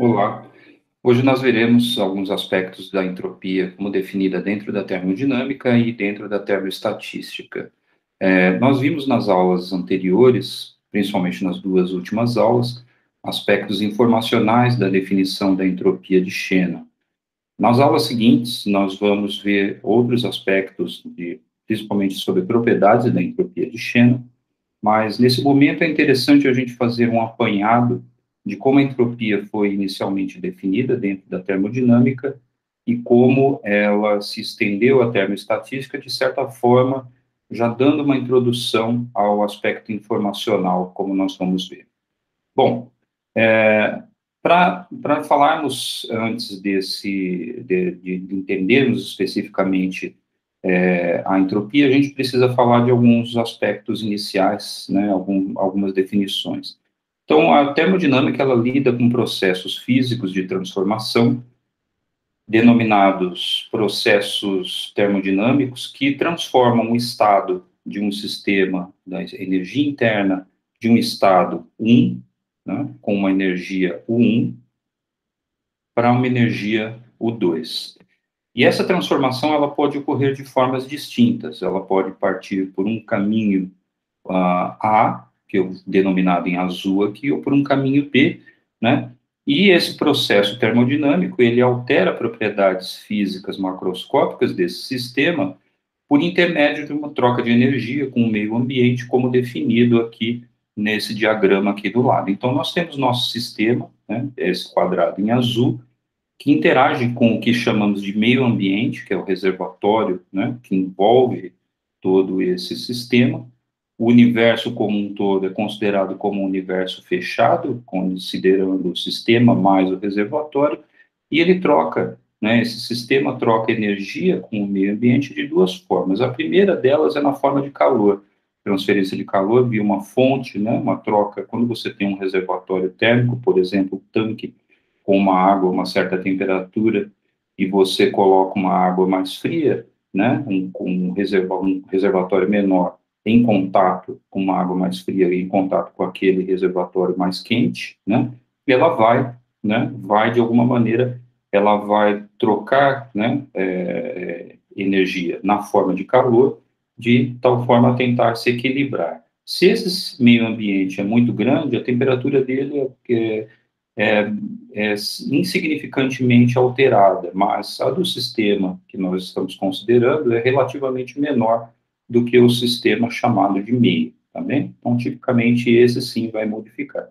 Olá, hoje nós veremos alguns aspectos da entropia como definida dentro da termodinâmica e dentro da termoestatística. Nós vimos nas aulas anteriores, principalmente nas duas últimas aulas, aspectos informacionais da definição da entropia de Shannon. Nas aulas seguintes, nós vamos ver outros aspectos, principalmente sobre propriedades da entropia de Shannon, mas nesse momento é interessante a gente fazer um apanhado de como a entropia foi inicialmente definida dentro da termodinâmica e como ela se estendeu à termoestatística, de certa forma, já dando uma introdução ao aspecto informacional, como nós vamos ver. Bom, para falarmos antes de entendermos especificamente a entropia, a gente precisa falar de alguns aspectos iniciais, né, algumas definições. Então, a termodinâmica, ela lida com processos físicos de transformação, denominados processos termodinâmicos, que transformam o estado de um sistema, da energia interna, de um estado 1, né, com uma energia U1, para uma energia U2. E essa transformação ela pode ocorrer de formas distintas. Ela pode partir por um caminho A, que é denominado em azul aqui, ou por um caminho B, né? E esse processo termodinâmico ele altera propriedades físicas macroscópicas desse sistema por intermédio de uma troca de energia com o meio ambiente, como definido aqui nesse diagrama aqui do lado. Então nós temos nosso sistema, né? Esse quadrado em azul, que interage com o que chamamos de meio ambiente, que é o reservatório, né, que envolve todo esse sistema. O universo como um todo é considerado como um universo fechado, considerando o sistema mais o reservatório, e ele troca, né, esse sistema troca energia com o meio ambiente de duas formas. A primeira delas é na forma de calor, transferência de calor via uma fonte, né, uma troca, quando você tem um reservatório térmico, por exemplo, um tanque com uma água, uma certa temperatura, e você coloca uma água mais fria, né, um reservatório menor em contato com uma água mais fria, em contato com aquele reservatório mais quente, né, e ela vai, né, vai de alguma maneira, ela vai trocar, né, energia na forma de calor, de tal forma a tentar se equilibrar. Se esse meio ambiente é muito grande, a temperatura dele é, é insignificantemente alterada, mas a do sistema que nós estamos considerando é relativamente menor do que o sistema chamado de meio, tá bem? Então, tipicamente, esse sim vai modificar.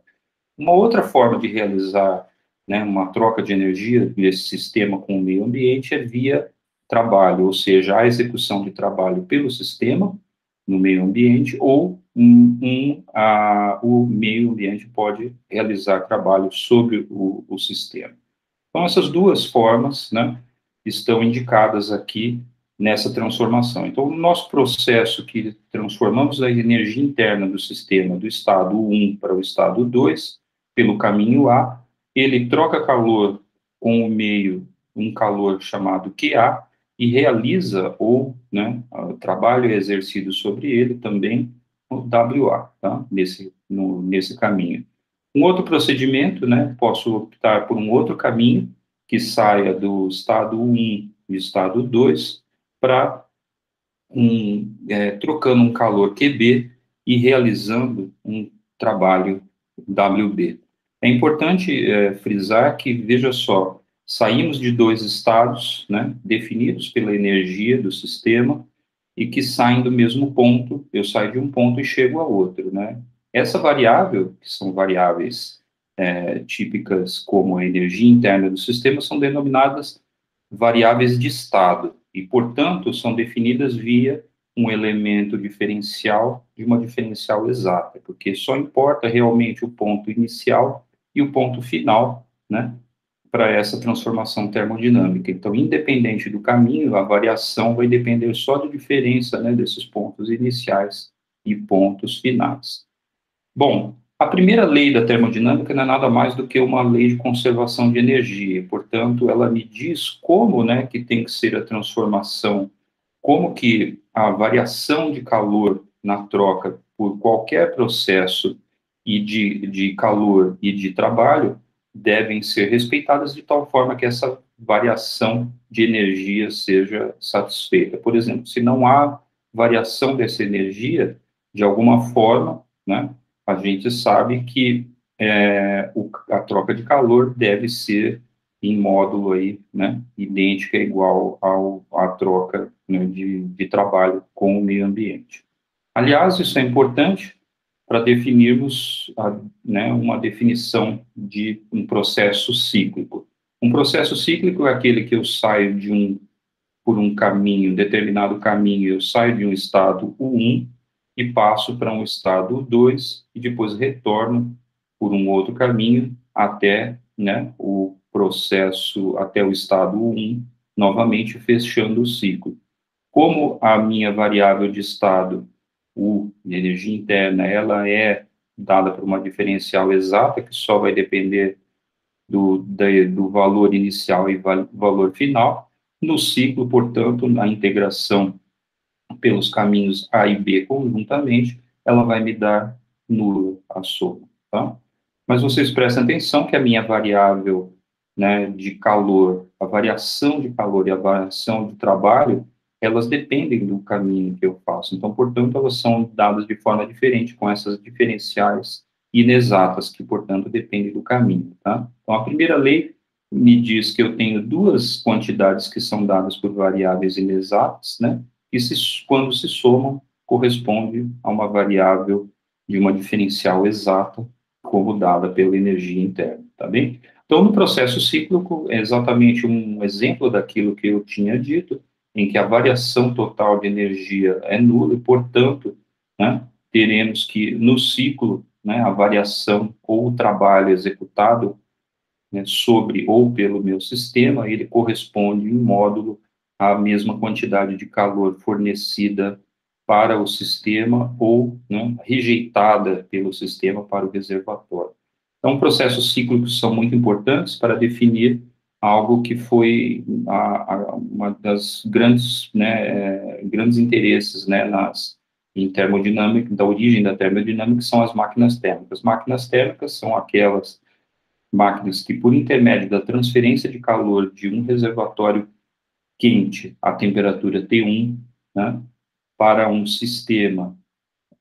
Uma outra forma de realizar, né, uma troca de energia desse sistema com o meio ambiente é via trabalho, ou seja, a execução de trabalho pelo sistema no meio ambiente, ou o meio ambiente pode realizar trabalho sobre o sistema. Então, essas duas formas, né, estão indicadas aqui nessa transformação. Então, o nosso processo que transformamos a energia interna do sistema do estado 1 para o estado 2, pelo caminho A, ele troca calor com o meio, um calor chamado QA, e realiza, ou, né, o trabalho é exercido sobre ele também no WA, tá? Nesse caminho. Um outro procedimento, né, posso optar por um outro caminho, que saia do estado 1 e estado 2 para trocando um calor QB e realizando um trabalho WB. É importante frisar que, veja só, saímos de dois estados, né, definidos pela energia do sistema e que saem do mesmo ponto, eu saio de um ponto e chego a outro, né? Essa variável, que são variáveis típicas como a energia interna do sistema, são denominadas variáveis de estado e, portanto, são definidas via um elemento diferencial de uma diferencial exata, porque só importa realmente o ponto inicial e o ponto final, né, para essa transformação termodinâmica. Então, independente do caminho, a variação vai depender só da diferença, né, desses pontos iniciais e pontos finais. Bom, a primeira lei da termodinâmica não é nada mais do que uma lei de conservação de energia, portanto, ela me diz como, né, que tem que ser a transformação, como que a variação de calor na troca por qualquer processo e de calor e de trabalho devem ser respeitadas de tal forma que essa variação de energia seja satisfeita. Por exemplo, se não há variação dessa energia, de alguma forma, né, a gente sabe que a troca de calor deve ser em módulo aí, né, idêntica, igual à troca, né, de trabalho com o meio ambiente. Aliás, isso é importante para definirmos né, uma definição de um processo cíclico. Um processo cíclico é aquele que eu saio por um caminho, determinado caminho, eu saio de um estado U1 e passo para um estado U2 e depois retorno por um outro caminho até, né, o processo, até o estado U1, novamente fechando o ciclo. Como a minha variável de estado, U, de energia interna, ela é dada por uma diferencial exata, que só vai depender do valor inicial e valor final, no ciclo, portanto, na integração pelos caminhos A e B conjuntamente, ela vai me dar nula a soma, tá? Mas vocês prestem atenção que a minha variável, né, de calor, a variação de calor e a variação de trabalho, elas dependem do caminho que eu faço. Então, portanto, elas são dadas de forma diferente, com essas diferenciais inexatas, que, portanto, dependem do caminho, tá? Então, a primeira lei me diz que eu tenho duas quantidades que são dadas por variáveis inexatas, né? E quando se somam, corresponde a uma variável de uma diferencial exata, como dada pela energia interna, tá bem? Então, no processo cíclico, é exatamente um exemplo daquilo que eu tinha dito, em que a variação total de energia é nula e, portanto, né, teremos que, no ciclo, né, a variação ou o trabalho executado, né, sobre ou pelo meu sistema, ele corresponde em módulo à mesma quantidade de calor fornecida para o sistema ou, né, rejeitada pelo sistema para o reservatório. Então, processos cíclicos são muito importantes para definir algo que foi uma das grandes, né, grandes interesses, né, em termodinâmica, da origem da termodinâmica, são as máquinas térmicas. Máquinas térmicas são aquelas máquinas que, por intermédio da transferência de calor de um reservatório quente à temperatura T1, né, para um sistema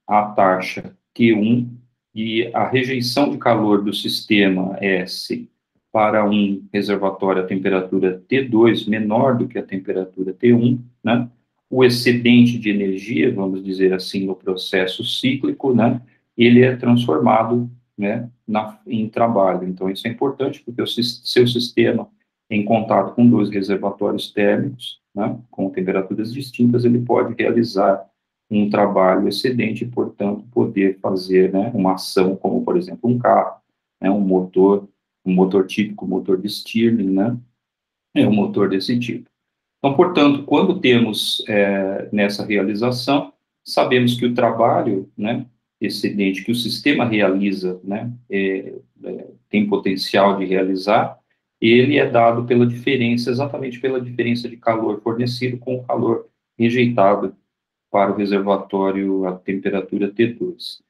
à taxa Q1, e a rejeição de calor do sistema S para um reservatório à temperatura T2 menor do que a temperatura T1, né, o excedente de energia, vamos dizer assim, no processo cíclico, né, ele é transformado, né, em trabalho. Então, isso é importante, porque o seu sistema, em contato com dois reservatórios térmicos, né, com temperaturas distintas, ele pode realizar um trabalho excedente e, portanto, poder fazer, né, uma ação como, por exemplo, um carro, né, um motor típico, motor de Stirling, né, um motor desse tipo. Então, portanto, quando temos nessa realização, sabemos que o trabalho, né, excedente que o sistema realiza, né, tem potencial de realizar, ele é dado pela diferença, exatamente pela diferença de calor fornecido com o calor rejeitado para o reservatório à temperatura T2.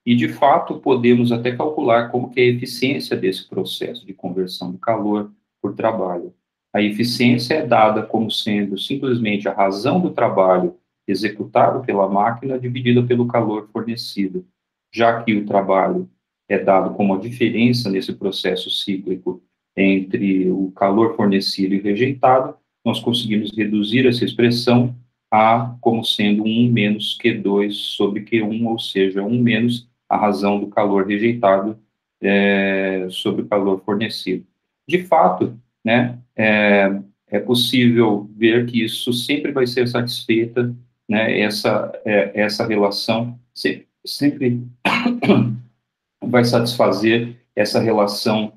E, de fato, podemos até calcular como que é a eficiência desse processo de conversão do calor por trabalho. A eficiência é dada como sendo simplesmente a razão do trabalho executado pela máquina dividida pelo calor fornecido, já que o trabalho é dado como a diferença nesse processo cíclico entre o calor fornecido e rejeitado, nós conseguimos reduzir essa expressão a como sendo 1 menos Q2 sobre Q1, ou seja, 1 menos a razão do calor rejeitado sobre o calor fornecido. De fato, né, é possível ver que isso sempre vai ser satisfeita, né, essa relação sempre vai satisfazer essa relação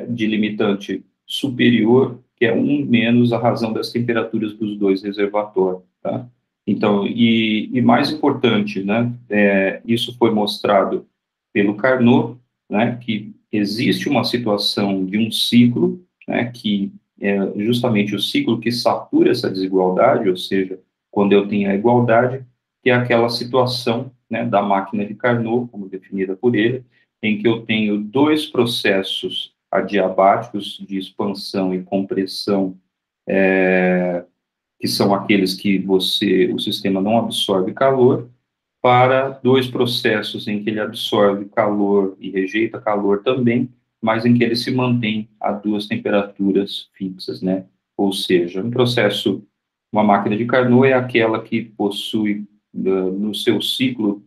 de limitante superior, que é 1 menos a razão das temperaturas dos dois reservatórios, tá? Então, e mais importante, né, isso foi mostrado pelo Carnot, né, que existe uma situação de um ciclo, né, que é justamente o ciclo que satura essa desigualdade, ou seja, quando eu tenho a igualdade, que é aquela situação, né, da máquina de Carnot, como definida por ele, em que eu tenho dois processos adiabáticos de expansão e compressão, que são aqueles que o sistema não absorve calor, para dois processos em que ele absorve calor e rejeita calor também, mas em que ele se mantém a duas temperaturas fixas, né? Ou seja, um processo, uma máquina de Carnot é aquela que possui no seu ciclo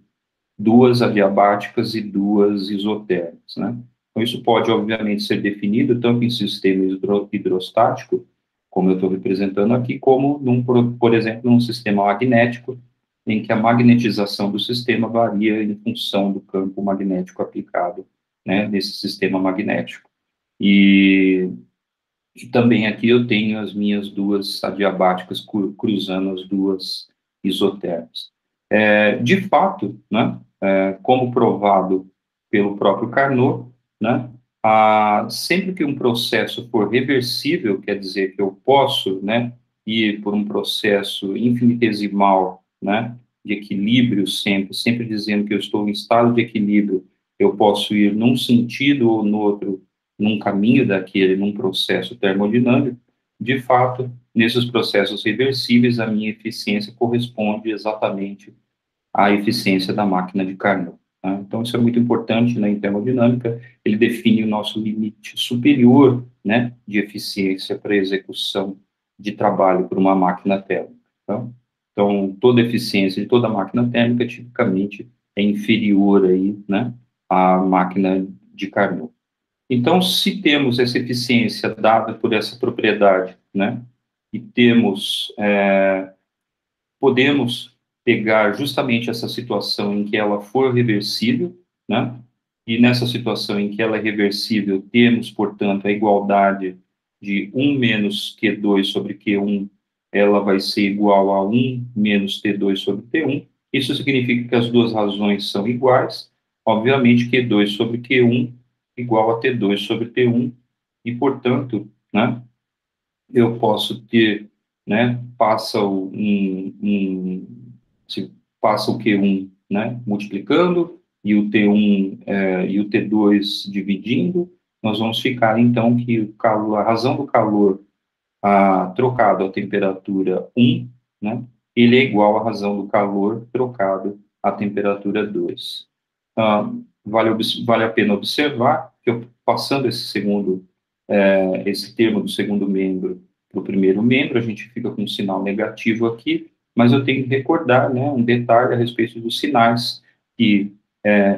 duas adiabáticas e duas isotérmicas, né? Então, isso pode, obviamente, ser definido tanto em sistema hidrostático, como eu estou representando aqui, como, por exemplo, num sistema magnético, em que a magnetização do sistema varia em função do campo magnético aplicado, né, nesse sistema magnético. E também aqui eu tenho as minhas duas adiabáticas cruzando as duas isotérmicas. De fato, né, como provado pelo próprio Carnot, né, sempre que um processo for reversível, quer dizer que eu posso, né, ir por um processo infinitesimal, né, de equilíbrio sempre dizendo que eu estou em estado de equilíbrio, eu posso ir num sentido ou no outro, num caminho daquele, num processo termodinâmico. De fato, nesses processos reversíveis, a minha eficiência corresponde exatamente à eficiência da máquina de Carnot. Tá? Então, isso é muito importante, né, em termodinâmica, ele define o nosso limite superior, né, de eficiência para execução de trabalho por uma máquina térmica. Tá? Então, toda eficiência de toda máquina térmica, tipicamente, é inferior aí, né, à máquina de Carnot. Então, se temos essa eficiência dada por essa propriedade, né, e podemos pegar justamente essa situação em que ela for reversível, né, e nessa situação em que ela é reversível, temos, portanto, a igualdade de 1 menos Q2 sobre Q1, ela vai ser igual a 1 menos T2 sobre T1. Isso significa que as duas razões são iguais. Obviamente, Q2 sobre Q1 igual a T2 sobre T1, e, portanto, né, eu posso ter, né, passa o Q1, né, multiplicando, e o T1 e o T2 dividindo, nós vamos ficar, então, que o calor, a razão do calor trocado à temperatura 1, né, ele é igual à razão do calor trocado à temperatura 2. Vale a pena observar que eu, passando esse termo do segundo membro para o primeiro membro, a gente fica com um sinal negativo aqui, mas eu tenho que recordar, né, um detalhe a respeito dos sinais, que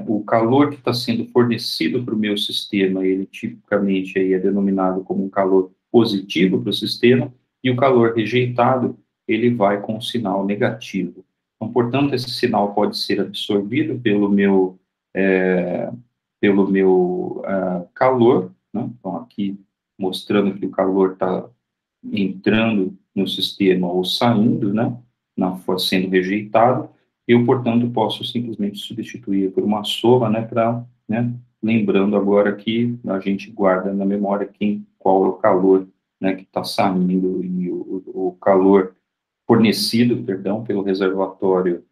o calor que está sendo fornecido para o meu sistema, ele tipicamente aí é denominado como um calor positivo para o sistema, e o calor rejeitado, ele vai com um sinal negativo. Então, portanto, esse sinal pode ser absorvido pelo meu calor, né? Então, aqui mostrando que o calor está entrando no sistema ou saindo, né? Sendo rejeitado, eu, portanto, posso simplesmente substituir por uma soma, né? Né? Lembrando agora que a gente guarda na memória qual é o calor, né? Que está saindo, e o calor fornecido, perdão, pelo reservatório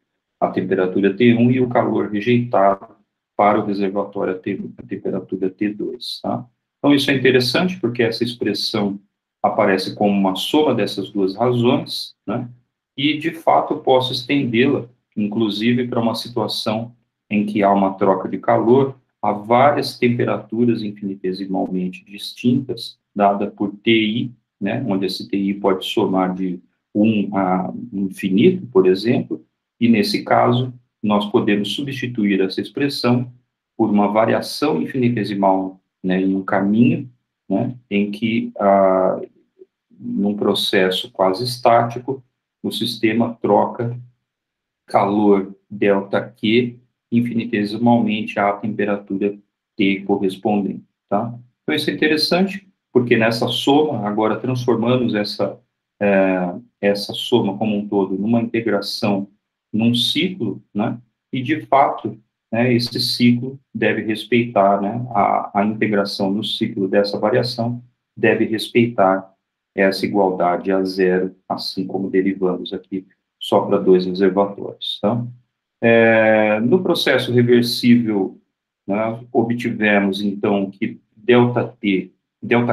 a temperatura T1 e o calor rejeitado para o reservatório a temperatura T2, tá? Então, isso é interessante porque essa expressão aparece como uma soma dessas duas razões, né? E, de fato, eu posso estendê-la, inclusive, para uma situação em que há uma troca de calor a várias temperaturas infinitesimalmente distintas, dada por TI, né? Onde esse TI pode somar de 1 a infinito, por exemplo, e, nesse caso, nós podemos substituir essa expressão por uma variação infinitesimal, né, em um caminho, né, em que, num processo quase estático, o sistema troca calor ΔQ infinitesimalmente à temperatura T correspondente, tá? Então, isso é interessante, porque nessa soma, agora transformamos essa soma como um todo numa integração, num ciclo, né? E, de fato, né, esse ciclo deve respeitar, né, a integração no ciclo dessa variação deve respeitar essa igualdade a zero, assim como derivamos aqui só para dois reservatórios, tá? No processo reversível, nós obtivemos, então, que delta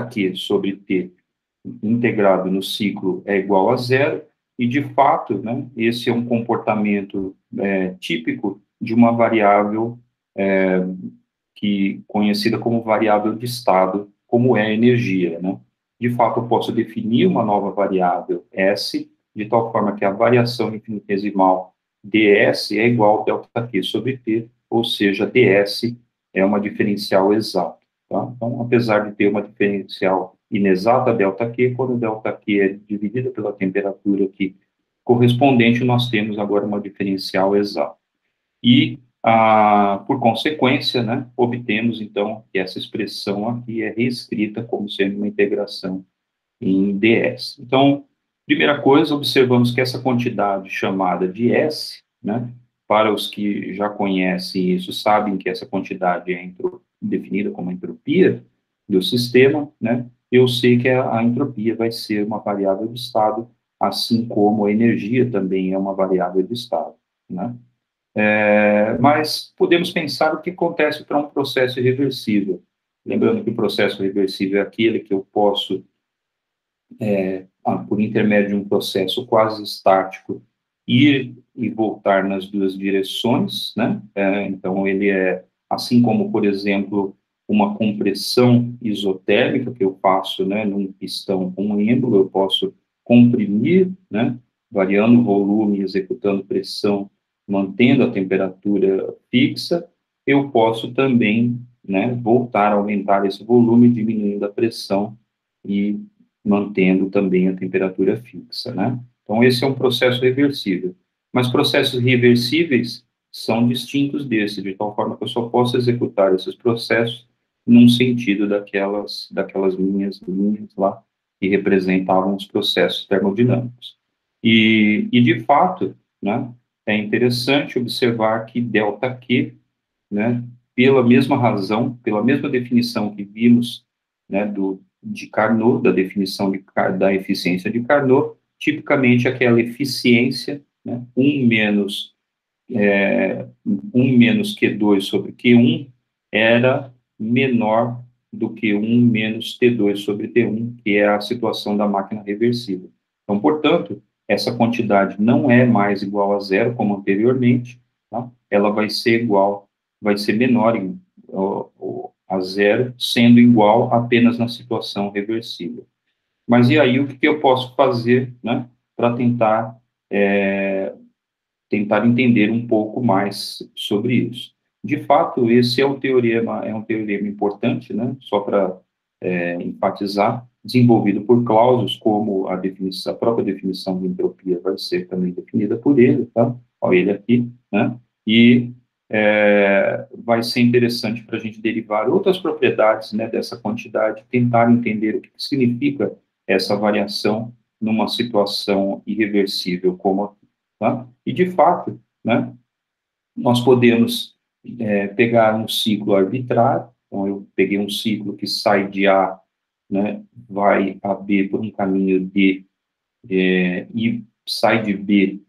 Q sobre T integrado no ciclo é igual a zero, e, de fato, né, esse é um comportamento típico de uma variável conhecida como variável de estado, como é a energia, né? De fato, eu posso definir uma nova variável S, de tal forma que a variação infinitesimal ds é igual a ΔQ sobre T, ou seja, ds é uma diferencial exata. Tá? Então, apesar de ter uma diferencial inexata, ΔQ, quando ΔQ é dividida pela temperatura aqui correspondente, nós temos agora uma diferencial exata. E, por consequência, né, obtemos, então, que essa expressão aqui é reescrita como sendo uma integração em ds. Então, primeira coisa, observamos que essa quantidade chamada de S, né, para os que já conhecem isso, sabem que essa quantidade é definida como a entropia do sistema, né, eu sei que a entropia vai ser uma variável de estado, assim como a energia também é uma variável de estado, né. Mas podemos pensar o que acontece para um processo irreversível. Lembrando que o processo reversível é aquele que eu posso, por intermédio de um processo quase estático, ir e voltar nas duas direções, né? Então, ele é, assim como, por exemplo, uma compressão isotérmica que eu faço, né, num pistão com um êmbolo, eu posso comprimir, né, variando o volume, executando pressão, mantendo a temperatura fixa, eu posso também, né, voltar a aumentar esse volume, diminuindo a pressão e mantendo também a temperatura fixa, né? Então, esse é um processo reversível. Mas processos reversíveis são distintos desse, de tal forma que eu só posso executar esses processos num sentido daquelas linhas lá que representavam os processos termodinâmicos. E de fato, né, é interessante observar que ΔQ, né, pela mesma razão, pela mesma definição que vimos, né, de Carnot, da definição da eficiência de Carnot, tipicamente aquela eficiência, né, 1 menos Q2 sobre Q1 era menor do que 1 menos T2 sobre T1, que é a situação da máquina reversível. Então, portanto, essa quantidade não é mais igual a zero, como anteriormente, tá? Ela vai ser menor a zero, sendo igual apenas na situação reversível. Mas e aí, o que eu posso fazer, né, para tentar entender um pouco mais sobre isso? De fato, esse é um teorema importante, né, só para enfatizar, desenvolvido por Clausius, como a própria definição de entropia vai ser também definida por ele, tá? Olha ele aqui, né? E vai ser interessante para a gente derivar outras propriedades, né, dessa quantidade, tentar entender o que significa essa variação numa situação irreversível como aqui, tá? E, de fato, né, nós podemos pegar um ciclo arbitrário, então eu peguei um ciclo que sai de A, né, vai a B por um caminho D, e sai de B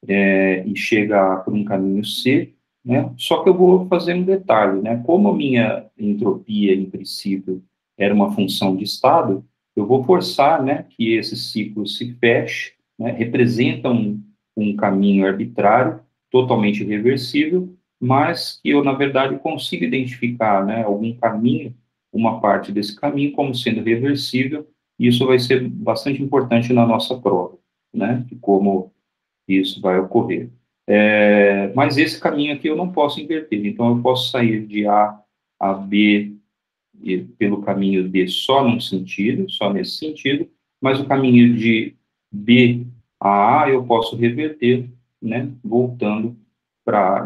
e chega por um caminho C, né? Só que eu vou fazer um detalhe, né? Como a minha entropia, em princípio, era uma função de estado, eu vou forçar, né, que esse ciclo se feche, né? Representa um caminho arbitrário, totalmente reversível, mas que eu, na verdade, consigo identificar, né, algum caminho, uma parte desse caminho como sendo reversível, e isso vai ser bastante importante na nossa prova, né? De como isso vai ocorrer. Mas esse caminho aqui eu não posso inverter, então eu posso sair de A a B pelo caminho D só num sentido, só nesse sentido, mas o caminho de B a A eu posso reverter, né, voltando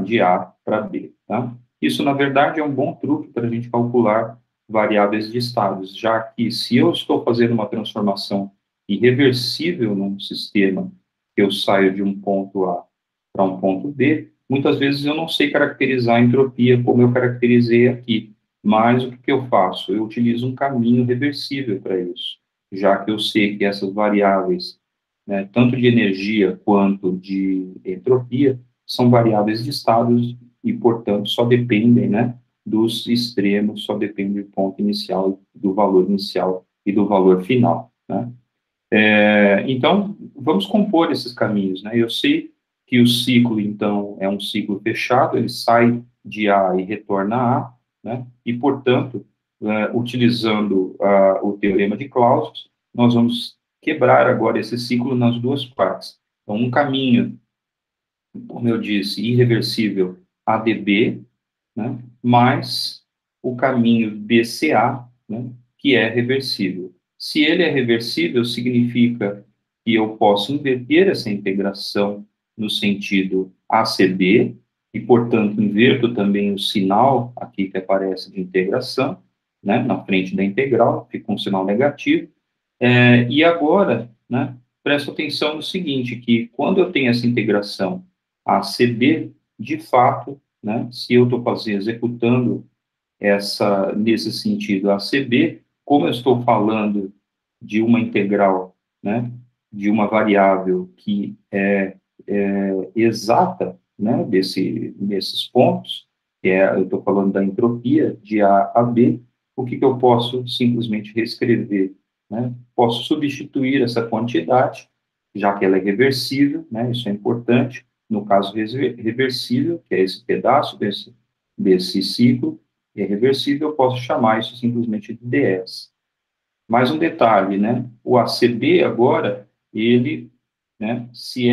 de A para B, tá? Isso, na verdade, é um bom truque para a gente calcular variáveis de estados, já que se eu estou fazendo uma transformação irreversível num sistema, que eu saio de um ponto A para um ponto B, muitas vezes eu não sei caracterizar a entropia como eu caracterizei aqui, mas o que eu faço? Eu utilizo um caminho reversível para isso, já que eu sei que essas variáveis, né, tanto de energia quanto de entropia, são variáveis de estados e, portanto, só dependem, né, dos extremos, só depende do ponto inicial, do valor inicial e do valor final, né? Então, vamos compor esses caminhos, né? Eu sei que o ciclo, então, é um ciclo fechado, ele sai de A e retorna a A, né? E, portanto, utilizando o teorema de Clausius, nós vamos quebrar agora esse ciclo nas duas partes. Então, um caminho, como eu disse, irreversível ADB, né? Mais o caminho BCA, né? Que é reversível. Se ele é reversível, significa que eu posso inverter essa integração no sentido ACB, e, portanto, inverto também o sinal aqui que aparece de integração, né, na frente da integral, fica um sinal negativo. E agora, né, presta atenção no seguinte, que quando eu tenho essa integração ACB, de fato, né, se eu estou executando nesse sentido ACB, como eu estou falando de uma integral, né, de uma variável que é exata, né, desses pontos, eu estou falando da entropia de A a B, o que eu posso simplesmente reescrever, né? Posso substituir essa quantidade, já que ela é reversível, né, isso é importante, no caso reversível, que é esse pedaço desse ciclo, é reversível, eu posso chamar isso simplesmente de ds. Mais um detalhe, né? O ACB agora, ele, né, se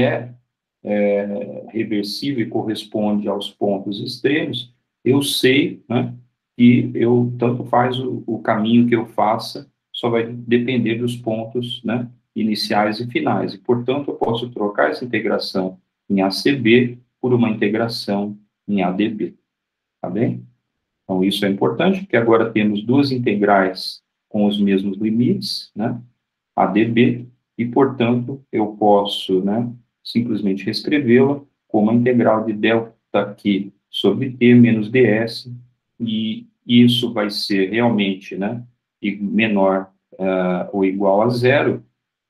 reversível e corresponde aos pontos extremos, eu sei, né, que tanto faz o caminho que eu faça, só vai depender dos pontos, né, iniciais e finais. E, portanto, eu posso trocar essa integração em ACB por uma integração em ADB. Tá bem? Então, isso é importante, porque agora temos duas integrais com os mesmos limites, né, ADB, e, portanto, eu posso, né, simplesmente reescrevê-la como a integral de delta Q sobre T menos ds, e isso vai ser realmente, né, menor ou igual a zero,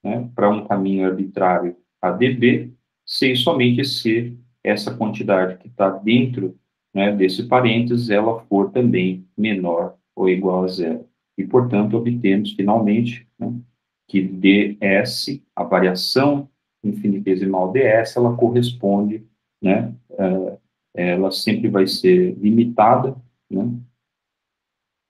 né, para um caminho arbitrário ADB, se somente se essa quantidade que está dentro, né, desse parênteses, ela for também menor ou igual a zero. E, portanto, obtemos, finalmente, né, que ds, a variação infinitesimal ds, ela corresponde, né, ela sempre vai ser limitada, né,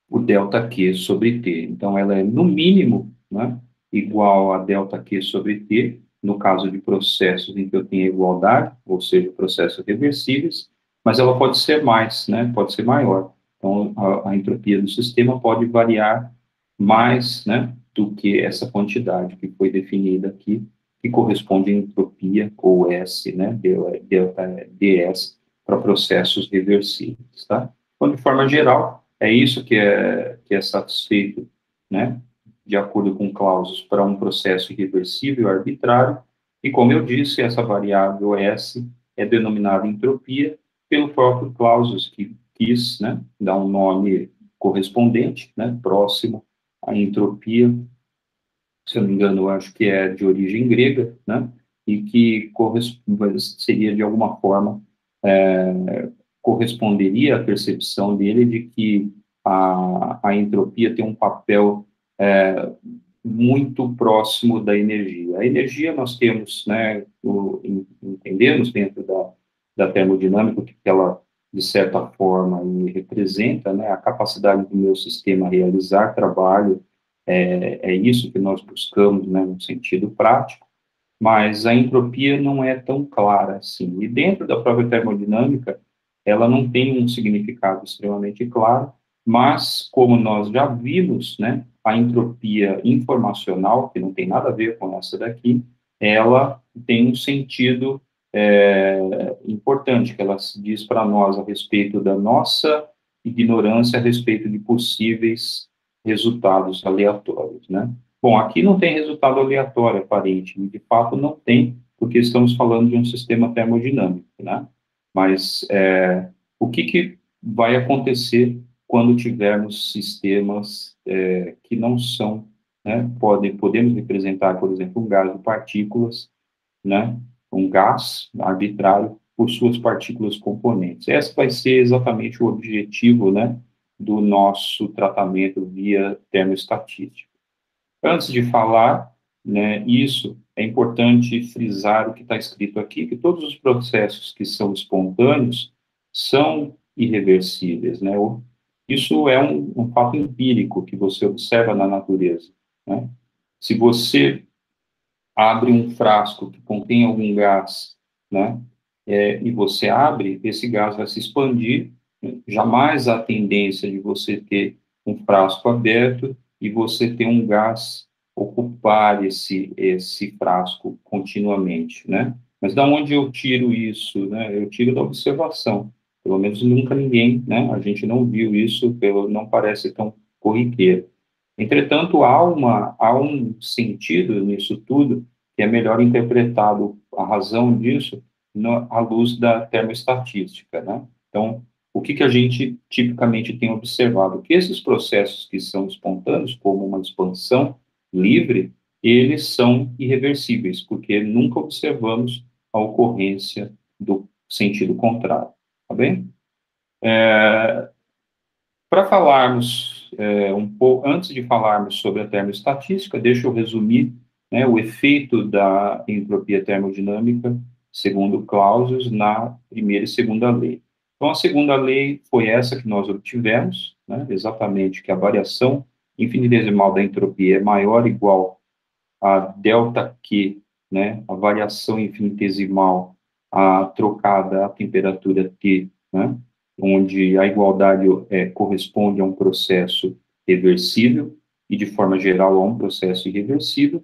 o delta Q sobre T. Então, ela é, no mínimo, né, igual a delta Q sobre T, no caso de processos em que eu tenho igualdade, ou seja, processos reversíveis, mas ela pode ser mais, né, pode ser maior. Então, a entropia do sistema pode variar mais, né, do que essa quantidade que foi definida aqui, que corresponde à entropia, ou S, né, delta ds, para processos reversíveis, tá? Então, de forma geral, é isso que é satisfeito, né, de acordo com Clausius, para um processo irreversível arbitrário, e, como eu disse, essa variável S é denominada entropia pelo próprio Clausius, que quis, né, dar um nome correspondente, né, próximo à entropia, se eu não me engano, eu acho que é de origem grega, né, e que seria, de alguma forma, corresponderia à percepção dele de que a entropia tem um papel muito próximo da energia. A energia nós temos, né, entendemos dentro da termodinâmica que ela, de certa forma, representa, né, a capacidade do meu sistema realizar trabalho, é isso que nós buscamos, né, no sentido prático, mas a entropia não é tão clara assim. E dentro da própria termodinâmica, ela não tem um significado extremamente claro, mas, como nós já vimos, né, a entropia informacional, que não tem nada a ver com essa daqui, ela tem um sentido importante, que ela diz para nós a respeito da nossa ignorância a respeito de possíveis resultados aleatórios, né? Bom, aqui não tem resultado aleatório aparente, de fato não tem, porque estamos falando de um sistema termodinâmico, né? Mas o que vai acontecer quando tivermos sistemas que não são, né, podemos representar, por exemplo, um gás de partículas, né, um gás arbitrário por suas partículas componentes. Esse vai ser exatamente o objetivo, né, do nosso tratamento via termoestatística. Antes de falar, né, isso, é importante frisar o que está escrito aqui, que todos os processos que são espontâneos são irreversíveis, né? Isso é um fato empírico que você observa na natureza, né? Se você abre um frasco que contém algum gás, né, e você abre, esse gás vai se expandir, né? Jamais há tendência de você ter um frasco aberto e você ter um gás ocupar esse frasco continuamente, né? Mas da onde eu tiro isso, né? Eu tiro da observação. Pelo menos nunca ninguém, né? A gente não viu isso, não parece tão corriqueiro. Entretanto, há um sentido nisso tudo que é melhor interpretado a razão disso à luz da termoestatística, né? Então, o que a gente tipicamente tem observado? Que esses processos que são espontâneos, como uma expansão livre, eles são irreversíveis, porque nunca observamos a ocorrência do sentido contrário, tá bem? Para falarmos um pouco, antes de falarmos sobre a termoestatística, deixa eu resumir, né, o efeito da entropia termodinâmica, segundo Clausius, na primeira e segunda lei. Então, a segunda lei foi essa que nós obtivemos, né, exatamente que a variação infinitesimal da entropia é maior ou igual a delta Q, né, a variação infinitesimal trocada à temperatura T, né, onde a igualdade corresponde a um processo reversível e, de forma geral, a um processo irreversível.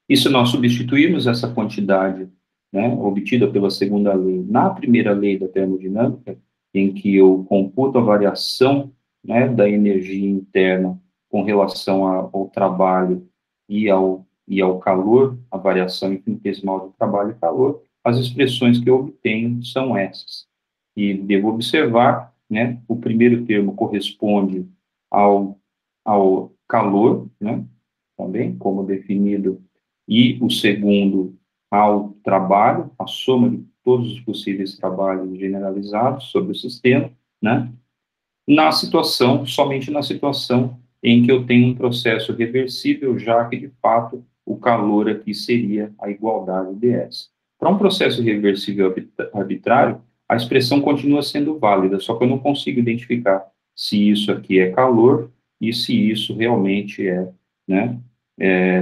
E se nós substituirmos essa quantidade, né, obtida pela segunda lei na primeira lei da termodinâmica, em que eu computo a variação, né, da energia interna com relação ao trabalho e ao calor, a variação infinitesimal do trabalho e calor, as expressões que eu obtenho são essas. E devo observar, né, o primeiro termo corresponde ao calor, né, também, como definido, e o segundo ao trabalho, a soma de todos os possíveis trabalhos generalizados sobre o sistema, né, somente na situação em que eu tenho um processo reversível, já que, de fato, o calor aqui seria a igualdade ds. Para um processo reversível arbitrário, a expressão continua sendo válida, só que eu não consigo identificar se isso aqui é calor e se isso realmente né,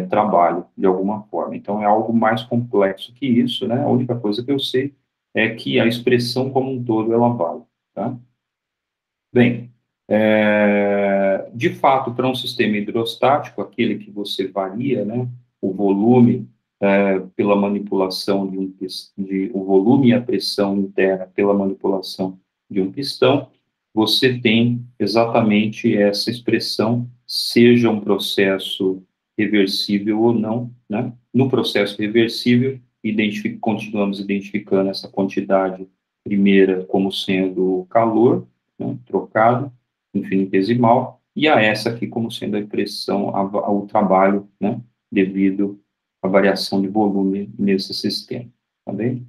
trabalho, de alguma forma. Então, é algo mais complexo que isso, né? A única coisa que eu sei é que a expressão como um todo, ela vale, tá? Bem, de fato, para um sistema hidrostático, aquele que você varia, né, o volume pela manipulação o volume e a pressão interna pela manipulação de um pistão, você tem exatamente essa expressão, seja um processo reversível ou não, né? No processo reversível, continuamos identificando essa quantidade primeira como sendo calor, né, trocado, infinitesimal, e a essa aqui como sendo a impressão ao trabalho, né, devido à variação de volume nesse sistema, tá bem?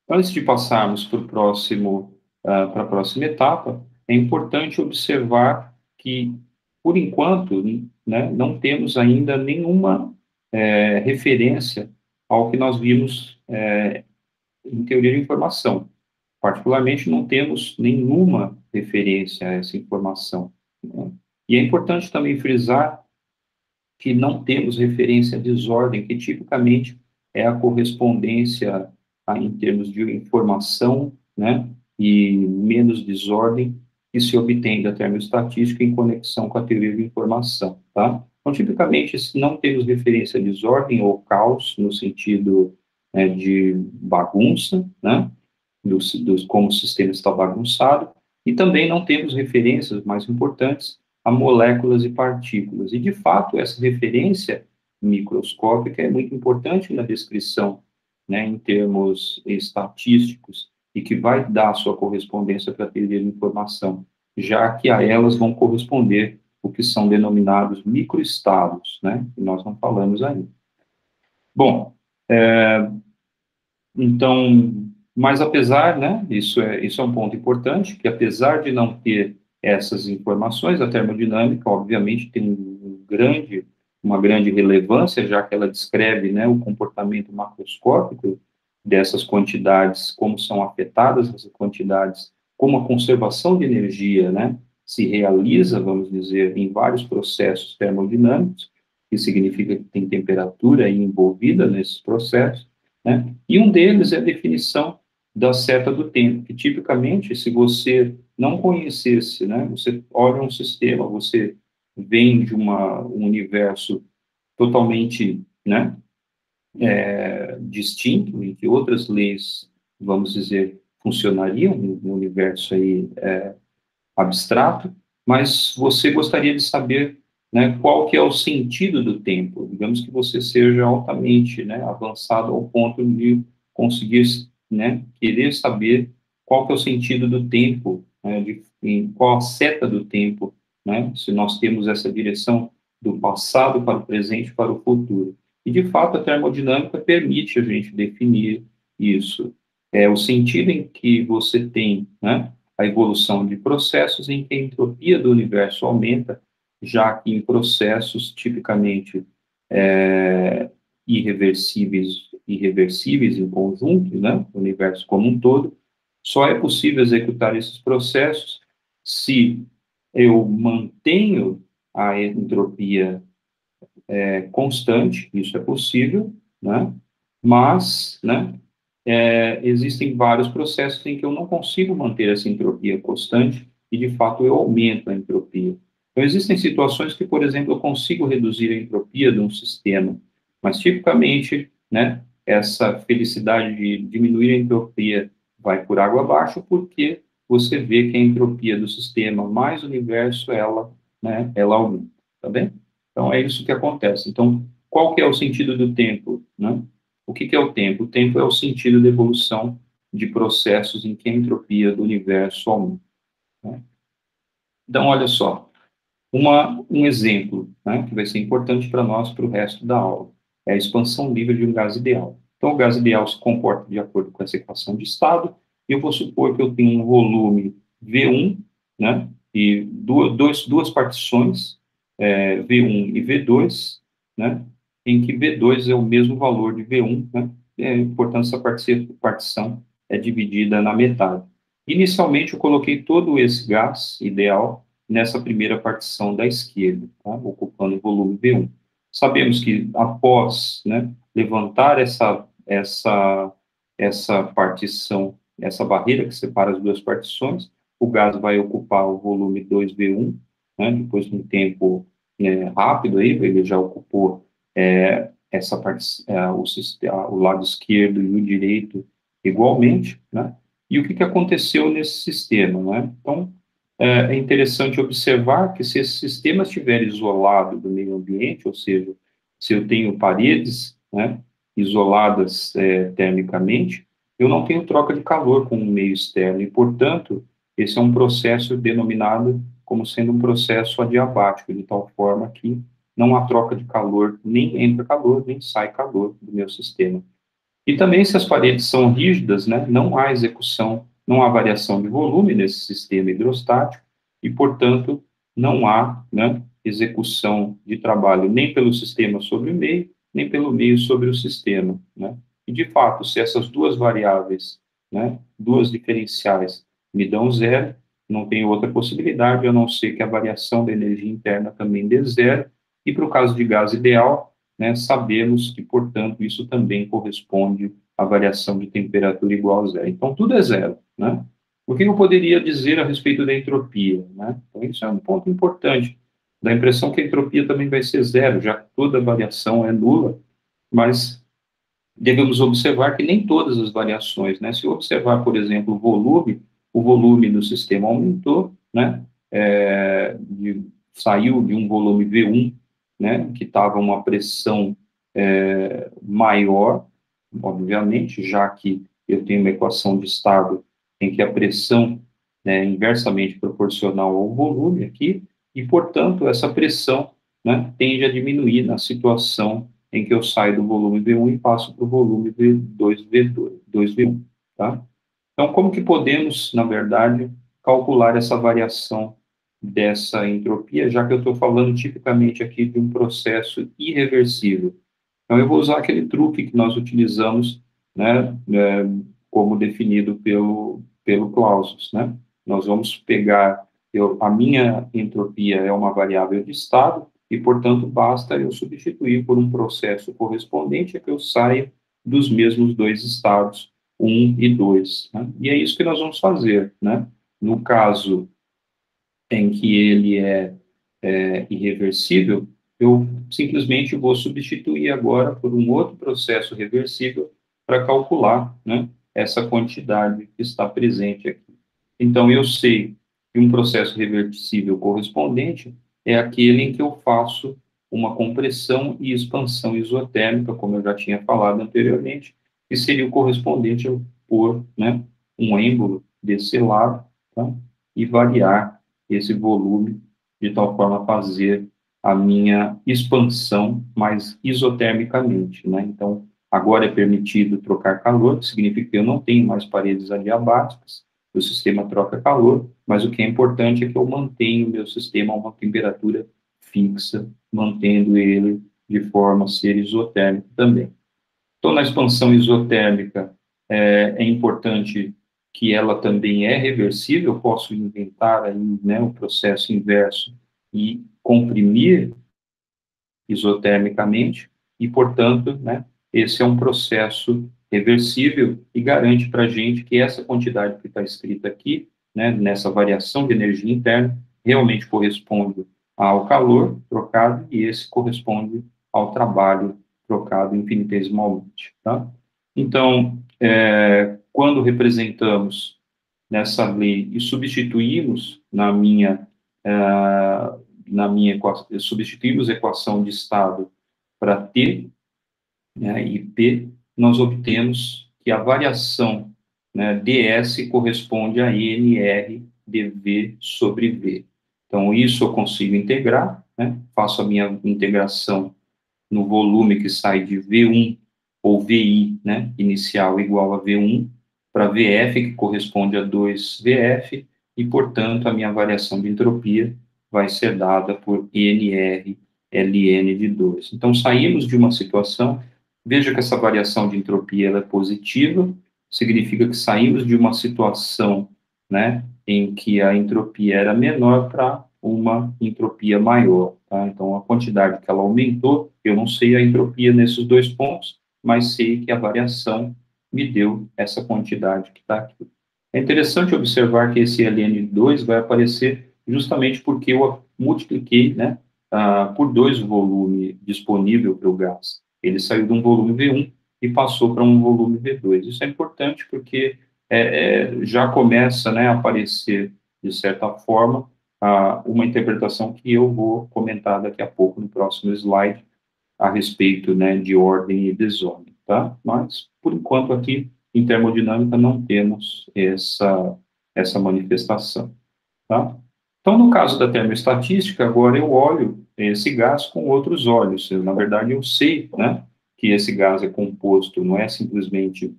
Antes de passarmos para a próxima etapa, é importante observar que, por enquanto, né, não temos ainda nenhuma referência ao que nós vimos em teoria de informação. Particularmente, não temos nenhuma referência a essa informação, né? E é importante também frisar que não temos referência à desordem, que tipicamente é a correspondência em termos de informação, né, e menos desordem que se obtém da termoestatística em conexão com a teoria de informação, tá? Então, tipicamente, não temos referência à desordem ou caos, no sentido de bagunça, né, como o sistema está bagunçado, e também não temos referências mais importantes a moléculas e partículas. E, de fato, essa referência microscópica é muito importante na descrição, né, em termos estatísticos, e que vai dar sua correspondência para a teoria de informação, já que a elas vão corresponder o que são denominados microestados, né, que nós não falamos ainda. Bom, Então, mas apesar, né, isso é um ponto importante, que apesar de não ter essas informações, a termodinâmica, obviamente, tem uma grande relevância, já que ela descreve, né, o comportamento macroscópico dessas quantidades, como são afetadas essas quantidades, como a conservação de energia, né, se realiza, vamos dizer, em vários processos termodinâmicos, que significa que tem temperatura aí envolvida nesses processos, né? E um deles é a definição da seta do tempo, que tipicamente, se você não conhecesse, né, você olha um sistema, você vem de um universo totalmente, né, distinto, em que outras leis, vamos dizer, funcionariam no universo aí abstrato, mas você gostaria de saber, né, qual que é o sentido do tempo. Digamos que você seja altamente, né, avançado ao ponto de conseguir, né, querer saber qual que é o sentido do tempo, né, qual a seta do tempo, né, se nós temos essa direção do passado para o presente para o futuro. E, de fato, a termodinâmica permite a gente definir isso. É o sentido em que você tem, né, a evolução de processos em que a entropia do universo aumenta, já que em processos tipicamente irreversíveis em conjunto, né, o universo como um todo, só é possível executar esses processos se eu mantenho a entropia constante, isso é possível, né, mas, né, existem vários processos em que eu não consigo manter essa entropia constante e, de fato, eu aumento a entropia. Então, existem situações que, por exemplo, eu consigo reduzir a entropia de um sistema, mas, tipicamente, né, essa felicidade de diminuir a entropia vai por água abaixo, porque você vê que a entropia do sistema mais o universo, ela aumenta, tá bem? Então, é isso que acontece. Então, qual que é o sentido do tempo, né? O que é o tempo? O tempo é o sentido da evolução de processos em que a entropia do universo aumenta, né? Então, olha só, um exemplo, né, que vai ser importante para nós, para o resto da aula, é a expansão livre de um gás ideal. Então, o gás ideal se comporta de acordo com essa equação de estado, e eu vou supor que eu tenho um volume V1, né, e duas partições, V1 e V2, né, em que V2 é o mesmo valor de V1, né, portanto, essa partição é dividida na metade. Inicialmente, eu coloquei todo esse gás ideal nessa primeira partição da esquerda, tá? Ocupando o volume V1. Sabemos que após, né, levantar essa partição, essa barreira que separa as duas partições, o gás vai ocupar o volume 2V1, né, depois de um tempo rápido, aí, ele já ocupou essa parte, o lado esquerdo e o direito igualmente, né? E o que aconteceu nesse sistema, né? Então, é interessante observar que se esse sistema estiver isolado do meio ambiente, ou seja, se eu tenho paredes, né, isoladas termicamente, eu não tenho troca de calor com o meio externo e, portanto, esse é um processo denominado como sendo um processo adiabático, de tal forma que não há troca de calor, nem entra calor, nem sai calor do meu sistema. E também, se as paredes são rígidas, né, não há execução, não há variação de volume nesse sistema hidrostático e, portanto, não há, né, execução de trabalho nem pelo sistema sobre o meio, nem pelo meio sobre o sistema, né? E, de fato, se essas duas variáveis, né, duas diferenciais, me dão zero, não tem outra possibilidade, a não ser que a variação da energia interna também dê zero, e para o caso de gás ideal, né, sabemos que, portanto, isso também corresponde à variação de temperatura igual a zero. Então, tudo é zero, né? O que eu poderia dizer a respeito da entropia, né? Então, isso é um ponto importante. Dá a impressão que a entropia também vai ser zero, já que toda variação é nula, mas devemos observar que nem todas as variações, né? Se eu observar, por exemplo, o volume do sistema aumentou, né? Saiu de um volume V1, né? Que estava uma pressão maior, obviamente, já que eu tenho uma equação de estado em que a pressão é inversamente proporcional ao volume aqui, e, portanto, essa pressão, né, tende a diminuir na situação em que eu saio do volume V1 e passo para o volume V2V1, tá? Então, como que podemos, na verdade, calcular essa variação dessa entropia, já que eu estou falando tipicamente aqui de um processo irreversível? Então, eu vou usar aquele truque que nós utilizamos, né, como definido pelo Clausius, né? Nós vamos pegar, a minha entropia é uma variável de estado, e, portanto, basta eu substituir por um processo correspondente a que eu saia dos mesmos dois estados, 1 e 2, né? E é isso que nós vamos fazer, né? No caso em que ele é irreversível, eu simplesmente vou substituir agora por um outro processo reversível para calcular, né, essa quantidade que está presente aqui. Então, eu sei que um processo reversível correspondente é aquele em que eu faço uma compressão e expansão isotérmica, como eu já tinha falado anteriormente, que seria o correspondente a pôr, né, um êmbolo desse lado, tá, e variar esse volume de tal forma a fazer a minha expansão mais isotermicamente, né? Então, agora é permitido trocar calor, que significa que eu não tenho mais paredes adiabáticas, o sistema troca calor, mas o que é importante é que eu mantenho o meu sistema a uma temperatura fixa, mantendo ele de forma a ser isotérmico também. Então, na expansão isotérmica, é importante que ela também é reversível, eu posso inventar aí, né, o processo inverso e comprimir isotermicamente, e, portanto, né, esse é um processo reversível e garante para a gente que essa quantidade que está escrita aqui, né, nessa variação de energia interna, realmente corresponde ao calor trocado e esse corresponde ao trabalho trocado infinitesimalmente, tá? Então, quando representamos nessa lei e substituímos na minha equação, substituímos a equação de estado para T, né, e P, nós obtemos que a variação, né, ds corresponde a NR dV sobre V. Então, isso eu consigo integrar, né, faço a minha integração no volume que sai de V1 ou VI, né, inicial igual a V1, para VF, que corresponde a 2VF, e, portanto, a minha variação de entropia vai ser dada por NR ln de 2. Então, saímos de uma situação, veja que essa variação de entropia ela é positiva, significa que saímos de uma situação, né, em que a entropia era menor para uma entropia maior, tá? Então, a quantidade que ela aumentou, eu não sei a entropia nesses dois pontos, mas sei que a variação me deu essa quantidade que está aqui. É interessante observar que esse ln2 vai aparecer justamente porque eu multipliquei, né, por 2 o volume disponível para o gás. Ele saiu de um volume V1 e passou para um volume V2. Isso é importante porque já começa, né, a aparecer, de certa forma, uma interpretação que eu vou comentar daqui a pouco no próximo slide a respeito, né, de ordem e desordem, tá? Mas, por enquanto, aqui, em termodinâmica, não temos essa manifestação, tá? Então, no caso da termoestatística, agora eu olho esse gás com outros olhos. Na verdade, eu sei, né, que esse gás é composto, não é simplesmente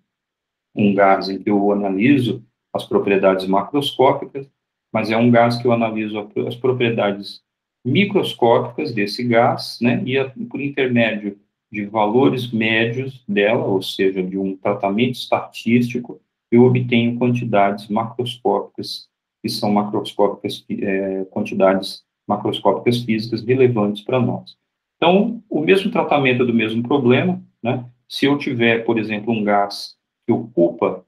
um gás em que eu analiso as propriedades macroscópicas, mas é um gás que eu analiso as propriedades microscópicas desse gás, né, e por intermédio de valores médios dela, ou seja, de um tratamento estatístico, eu obtenho quantidades macroscópicas, que são macroscópicas, quantidades macroscópicas físicas relevantes para nós. Então, o mesmo tratamento do mesmo problema, né, se eu tiver, por exemplo, um gás que ocupa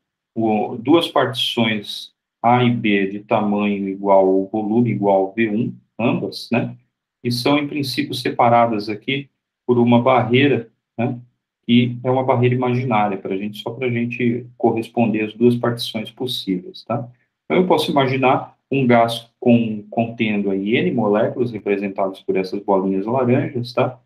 duas partições A e B de tamanho igual ou volume igual V1, ambas, né? E são, em princípio, separadas aqui por uma barreira, né? Que é uma barreira imaginária para a gente, só para a gente corresponder às duas partições possíveis, tá? Então, eu posso imaginar um gás contendo aí N moléculas representadas por essas bolinhas laranjas, tá?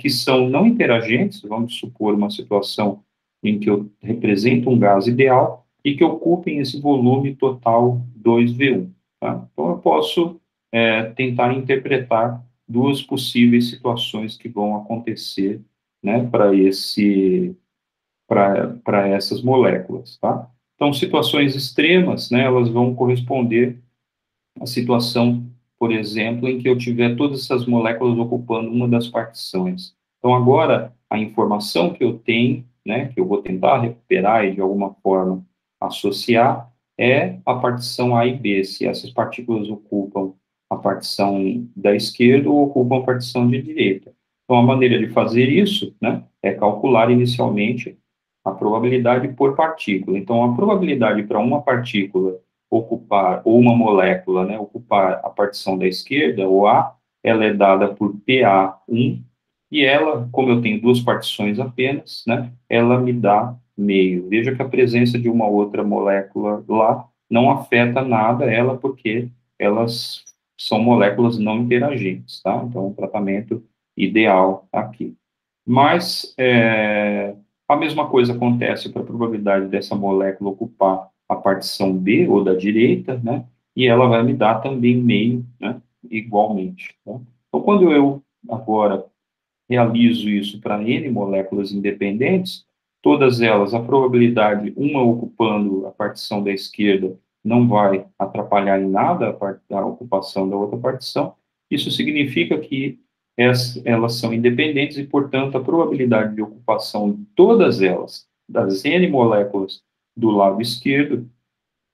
Que são não interagentes, vamos supor uma situação em que eu represento um gás ideal e que ocupem esse volume total 2V1. Tá? Então, eu posso tentar interpretar duas possíveis situações que vão acontecer né, para essas moléculas, tá? Então, situações extremas, né, elas vão corresponder à situação, por exemplo, em que eu tiver todas essas moléculas ocupando uma das partições. Então, agora, a informação que eu tenho, né, que eu vou tentar recuperar e, de alguma forma, associar, é a partição A e B, se essas partículas ocupam a partição da esquerda ou ocupam a partição de direita. Então, a maneira de fazer isso, né, é calcular inicialmente a probabilidade por partícula. Então, a probabilidade para uma partícula ocupar, ou uma molécula, né, ocupar a partição da esquerda, o A, ela é dada por PA1, e ela, como eu tenho duas partições apenas, né, ela me dá meio. Veja que a presença de uma outra molécula lá não afeta nada ela, porque elas são moléculas não interagentes, tá? Então, é um tratamento ideal aqui. Mas a mesma coisa acontece para a probabilidade dessa molécula ocupar a partição B, ou da direita, né? E ela vai me dar também meio, né? Igualmente. Tá? Então, quando eu agora realizo isso para N moléculas independentes, todas elas, a probabilidade, uma ocupando a partição da esquerda, não vai atrapalhar em nada a ocupação da outra partição. Isso significa que elas são independentes e, portanto, a probabilidade de ocupação de todas elas, das N moléculas do lado esquerdo,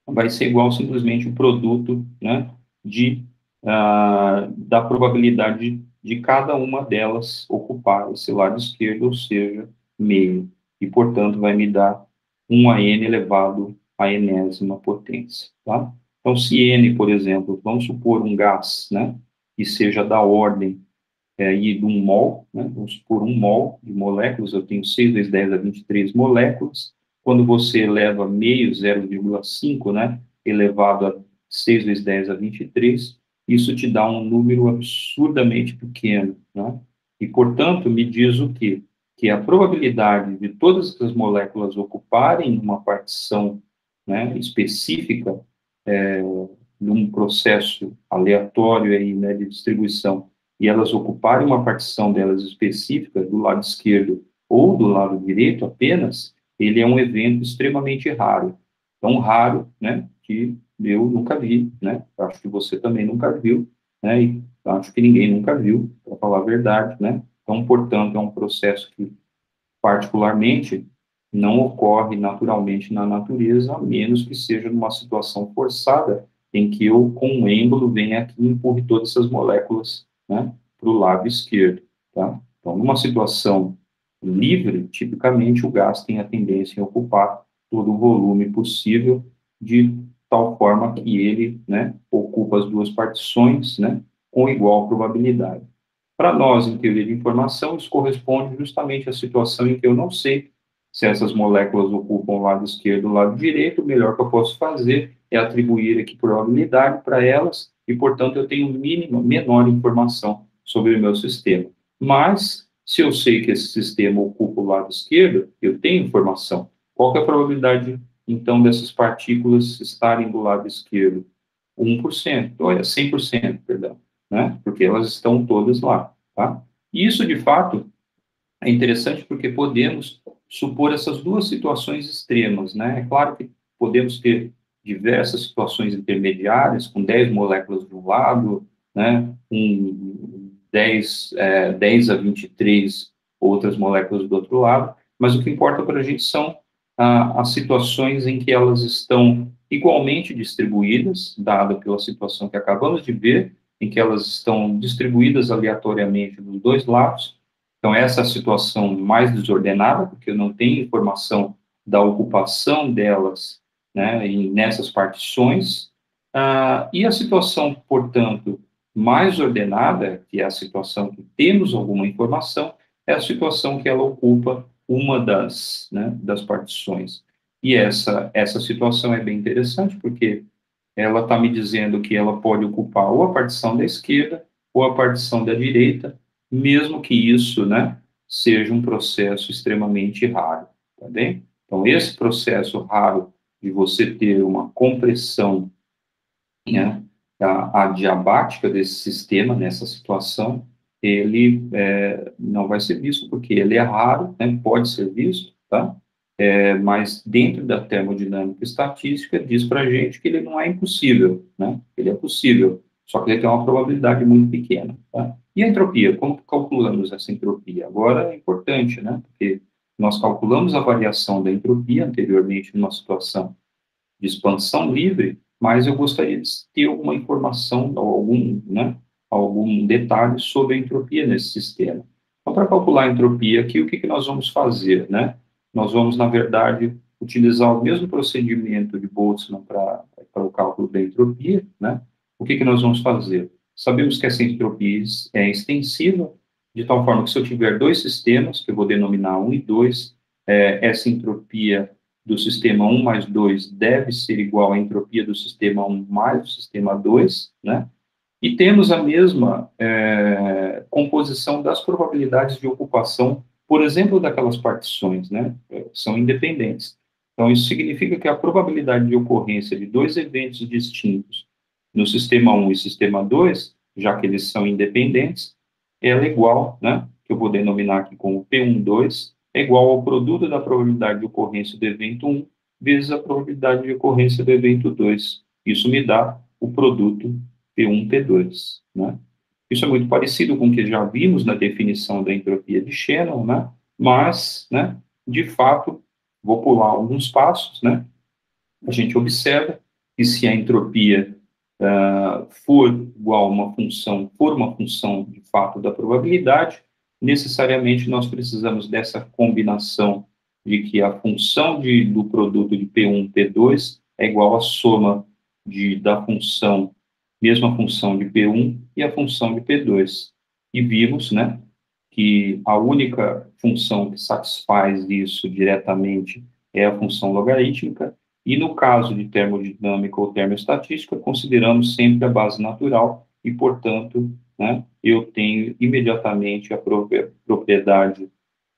vai ser igual simplesmente o produto, né, da probabilidade de cada uma delas ocupar esse lado esquerdo, ou seja, meio, e, portanto, vai me dar 1 a n elevado à enésima potência, tá? Então, se n, por exemplo, vamos supor um gás, né, que seja da ordem de um mol, né, vamos supor um mol de moléculas, eu tenho 6 vezes 10 a 23 moléculas, quando você eleva meio, 0,5, né, elevado a 6 vezes 10 a 23, isso te dá um número absurdamente pequeno, né? E, portanto, me diz o quê? Que a probabilidade de todas as moléculas ocuparem uma partição, né, específica, num processo aleatório aí, né, de distribuição, e elas ocuparem uma partição delas específica do lado esquerdo ou do lado direito apenas, ele é um evento extremamente raro. Tão raro, né, que eu nunca vi, né, acho que você também nunca viu, né, e acho que ninguém nunca viu, para falar a verdade, né. Então, portanto, é um processo que, particularmente, não ocorre naturalmente na natureza, a menos que seja numa situação forçada, em que eu, com um êmbolo, venha aqui e empurre todas essas moléculas, né, para o lado esquerdo, tá? Então, numa situação livre, tipicamente o gás tem a tendência a ocupar todo o volume possível, de tal forma que ele, né, ocupa as duas partições, né, com igual probabilidade. Para nós, em teoria de informação, isso corresponde justamente à situação em que eu não sei se essas moléculas ocupam o lado esquerdo ou o lado direito. O melhor que eu posso fazer é atribuir aqui probabilidade para elas e, portanto, eu tenho menor informação sobre o meu sistema. Mas, se eu sei que esse sistema ocupa o lado esquerdo, eu tenho informação. Qual que é a probabilidade, então, dessas partículas estarem do lado esquerdo? 1%, olha, 100%, perdão, né? Porque elas estão todas lá, tá? E isso, de fato, é interessante porque podemos supor essas duas situações extremas, né? É claro que podemos ter diversas situações intermediárias, com 10 moléculas de um lado, né? Com 10 a 23 outras moléculas do outro lado, mas o que importa para a gente são as situações em que elas estão igualmente distribuídas, dada pela situação que acabamos de ver, em que elas estão distribuídas aleatoriamente dos dois lados. Então, essa é a situação mais desordenada, porque eu não tenho informação da ocupação delas, né, nessas partições. E a situação, portanto, mais ordenada, que é a situação que temos alguma informação, é a situação que ela ocupa uma das, né, das partições. E essa situação é bem interessante, porque ela está me dizendo que ela pode ocupar ou a partição da esquerda ou a partição da direita, mesmo que isso, né, seja um processo extremamente raro, tá bem? Então, esse processo raro de você ter uma compressão, né, adiabática desse sistema nessa situação, ele não vai ser visto, porque ele é raro, né, pode ser visto, tá? Mas dentro da termodinâmica estatística diz para a gente que ele não é impossível, né? Ele é possível, só que ele tem uma probabilidade muito pequena, tá? E a entropia, como calculamos essa entropia? Agora é importante, né? Porque nós calculamos a variação da entropia anteriormente numa situação de expansão livre, mas eu gostaria de ter alguma informação, algum, né, algum detalhe sobre a entropia nesse sistema. Então, para calcular a entropia aqui, o que, que nós vamos fazer, né? Nós vamos, na verdade, utilizar o mesmo procedimento de Boltzmann para o cálculo da entropia, né? O que, que nós vamos fazer? Sabemos que essa entropia é extensiva, de tal forma que se eu tiver dois sistemas, que eu vou denominar 1 e 2, essa entropia do sistema 1 mais 2 deve ser igual à entropia do sistema 1 mais o sistema 2, né? E temos a mesma composição das probabilidades de ocupação, por exemplo, daquelas partições, né? São independentes. Então, isso significa que a probabilidade de ocorrência de dois eventos distintos no sistema 1 e sistema 2, já que eles são independentes, ela é igual, né? Que eu vou denominar aqui como P12, é igual ao produto da probabilidade de ocorrência do evento 1 vezes a probabilidade de ocorrência do evento 2. Isso me dá o produto P1, P2, né? Isso é muito parecido com o que já vimos na definição da entropia de Shannon, né? Mas, né, de fato, vou pular alguns passos, né? A gente observa que se a entropia for igual a for uma função de fato da probabilidade, necessariamente nós precisamos dessa combinação de que a função do produto de P1, P2 é igual à soma da função, mesma função de P1 e a função de P2. E vimos, né, que a única função que satisfaz isso diretamente é a função logarítmica, e no caso de termodinâmica ou termoestatística, consideramos sempre a base natural e, portanto, né, eu tenho imediatamente a propriedade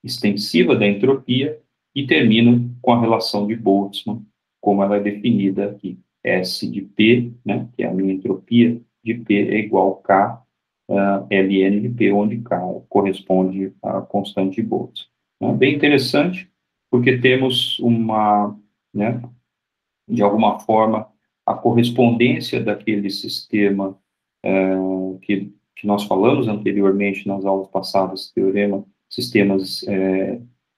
extensiva da entropia e termino com a relação de Boltzmann, como ela é definida aqui. S de P, né, que é a minha entropia de P, é igual a K ln de P, onde K corresponde à constante de Boltzmann. Bem interessante, porque temos né, de alguma forma, a correspondência daquele sistema que nós falamos anteriormente nas aulas passadas, teorema, sistemas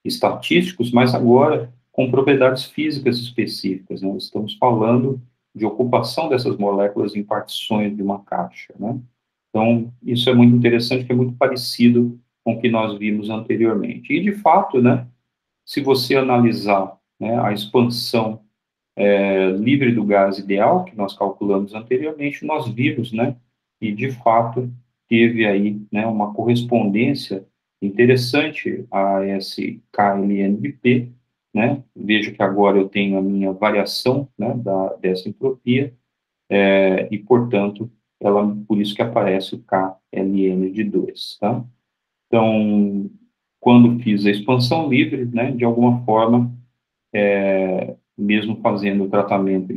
estatísticos, mas agora com propriedades físicas específicas, né? Estamos falando de ocupação dessas moléculas em partições de uma caixa, né? Então, isso é muito interessante, que é muito parecido com o que nós vimos anteriormente. E, de fato, né, se você analisar, né, a expansão livre do gás ideal, que nós calculamos anteriormente, nós vimos, né, e de fato teve aí, né, uma correspondência interessante a esse KLN de P, né, vejo que agora eu tenho a minha variação, né, dessa entropia, e, portanto, por isso que aparece o KLN de 2, tá? Então, quando fiz a expansão livre, né, de alguma forma, mesmo fazendo o tratamento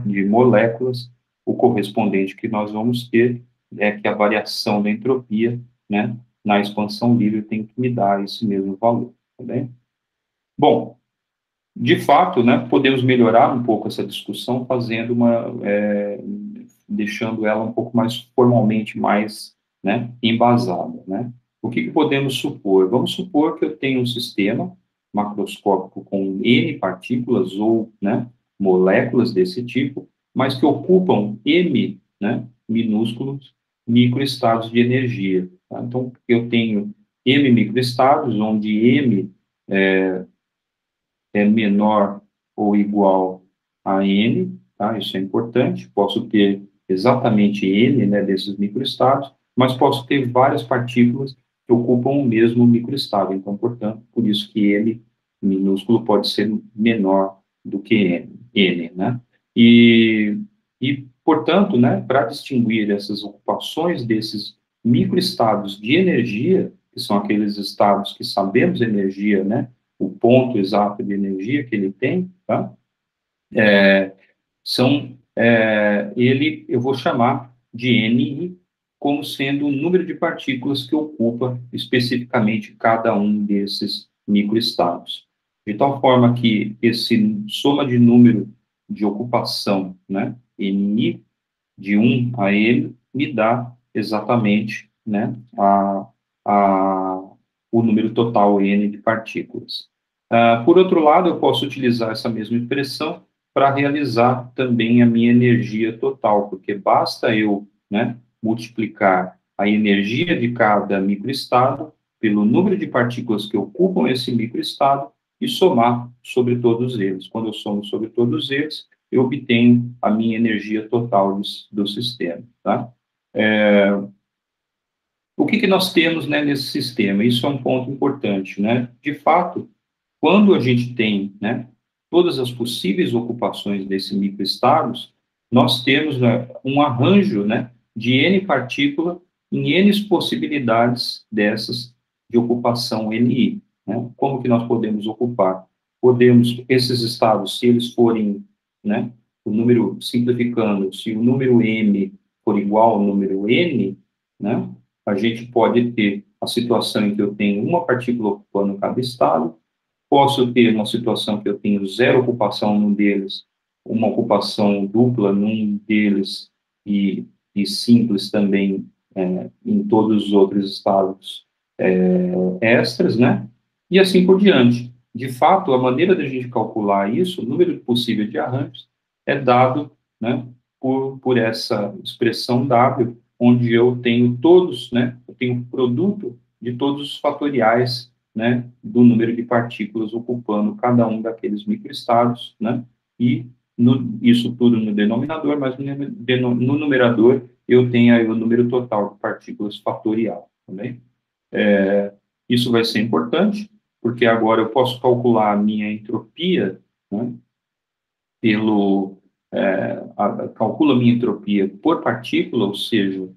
de moléculas, o correspondente que nós vamos ter é que a variação da entropia, né, na expansão livre tem que me dar esse mesmo valor, tá bem? Bom, de fato, né, podemos melhorar um pouco essa discussão fazendo deixando ela um pouco mais formalmente mais, né, embasada, né? O que podemos supor? Vamos supor que eu tenho um sistema macroscópico com N partículas ou, né, moléculas desse tipo, mas que ocupam M, né, minúsculos microestados de energia. Tá? Então, eu tenho M microestados, onde M é menor ou igual a N, tá? Isso é importante. Posso ter exatamente N, né, desses microestados, mas posso ter várias partículas que ocupam o mesmo microestado. Então, portanto, por isso que M minúsculo pode ser menor do que N, né? Portanto, né, para distinguir essas ocupações desses microestados de energia, que são aqueles estados que sabemos energia, né, o ponto exato de energia que ele tem, tá? Eu vou chamar de Ni, como sendo o número de partículas que ocupa especificamente cada um desses microestados. De tal forma que esse soma de número de ocupação, né, NI, de 1 a N, me dá exatamente, né, o número total N de partículas. Por outro lado, eu posso utilizar essa mesma expressão para realizar também a minha energia total, porque basta eu, né, multiplicar a energia de cada microestado pelo número de partículas que ocupam esse microestado e somar sobre todos eles. Quando eu somo sobre todos eles, eu obtenho a minha energia total do sistema, tá? O que nós temos, né, nesse sistema? Isso é um ponto importante, né? De fato, quando a gente tem, né, todas as possíveis ocupações desses microestados, nós temos, né, um arranjo, né, de N partícula em N possibilidades dessas de ocupação NI, né? Como que nós podemos ocupar? Podemos, esses estados, se eles forem, né, o número, simplificando, se o número M for igual ao número N, né, a gente pode ter a situação em que eu tenho uma partícula ocupando cada estado. Posso ter uma situação que eu tenho zero ocupação num deles, uma ocupação dupla num deles e simples também em todos os outros estados extras, né? E assim por diante. De fato, a maneira da gente calcular isso, o número possível de arranjos, é dado, né, por essa expressão W, onde eu tenho todos, né? Eu tenho o produto de todos os fatoriais, né, do número de partículas ocupando cada um daqueles microestados, né, e isso tudo no denominador, mas no numerador eu tenho aí o número total de partículas fatorial, também. Isso vai ser importante, porque agora eu posso calcular a minha entropia, né, calculo a minha entropia por partícula, ou seja,